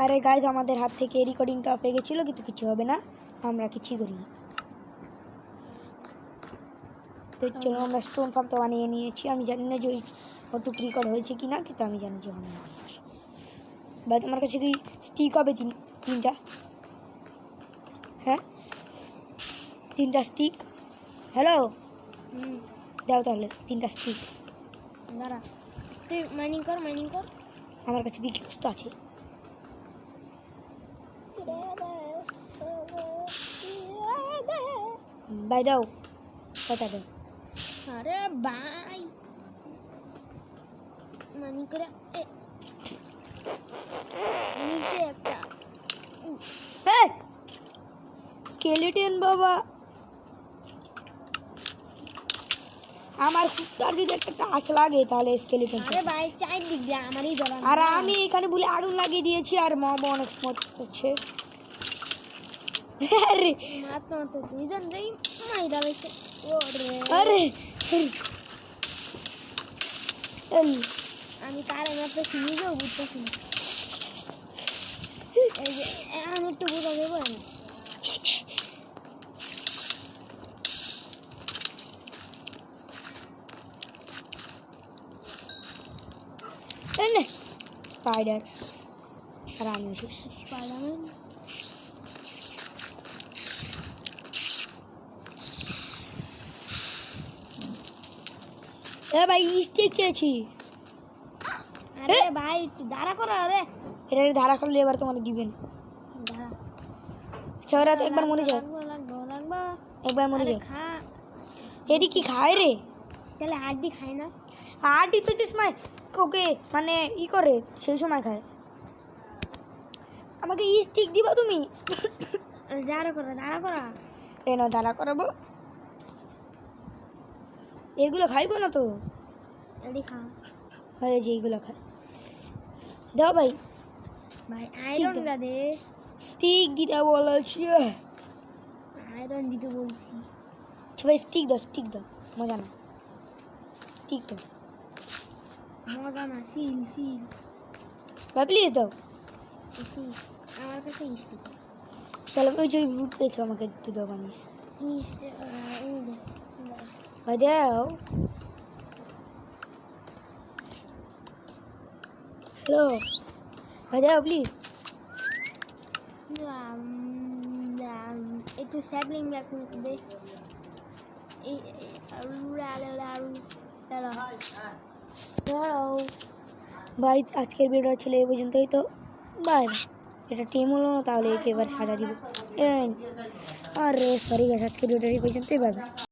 আরে গাইজ আমাদের হাত থেকে রেকর্ডিংটা অফ হয়ে গেছিলো, কিন্তু কিছু হবে না, আমরা কিছুই করিনি। তো চলো আমরা স্টোন ফার্ম তো বানিয়ে নিয়েছি। আমি জানি না যে কতটুকু রেকর্ড হয়েছে কি না, কিন্তু আমি জানি যে বানিয়ে নিয়েছি। ভাই তোমার কাছে কি স্টিক হবে? তিনটা? হ্যাঁ, 3টা স্টিক। হ্যালো, দাও তাহলে 3টা স্টিক। দাঁড়া, তুই মাইনিং কর। আমার কাছে বিক্রি তো আছে। ভাই দাও, কথা দাও। আরে ভাই মাইনিং করে নিচে একটা স্কেলেটন বাবা, আমার কুত্তার যদি একটা টাচ লাগে তাহলে স্কেলেটন। আরে ভাই চাই দিক দিয়ে আমারই জ্বলা। আর আমি এখানে বলে আগুন লাগিয়ে দিয়েছি, আর মব অনেক স্মোক করছে। আরে মাত্র দুইজন রেই মাইরা লইছে। আরে আমি তারে মাত্র নিজেও বুঝতেছি না। এই যে এখন একটু বুঝা দেবো না। স্পাইডার, আর আমি স্পাইডারম্যান। ভাই স্টিক চেয়েছি। আরে ভাই একটু দাঁড়া করো। আরে এটা ধারা করলে এবার তোমাকে দিবেন। দাঁড়া, চৌরা তো একবার মনে যাও, লাগবো একবার মনে যাও। খা। এটি কি খায় রে? তাহলে হাড্ডি খায় না? হাড্ডি তো সময় ওকে মানে ই করে সেই সময় খায়। আমাকে স্টিক দিবা তুমি? দাঁড়া করা না দাঁড়া করাবো, এগুলো খাইবো না তো। এডি খা হয়ে যে এইগুলো খায়। দাও ভাই, আয়রনটা দে। স্টিক দিতে বলেছি, আয়রন দিতে বলছি। ভাই স্টিক দাও, মজা না, স্টিক দাও মজা না, সিল ভাই, প্লিজ দাও। আমার কাছে স্টিক। চলো ওই যে বুট পেয়েছো, আমাকে একটু দাও বানিয়ে। ভাই দাও। হ্যালো ভাই দাও প্লিজ। একটু স্যাপলিং দে। ভাই আজকের ভিডিও ছিল এই পর্যন্তই। তো বাই, এটা টিম হলো না, তাহলে একে এবার সাজা দিব। আরে সরি গাছ, আজকের ভিডিওটা এই পর্যন্তই। বাই।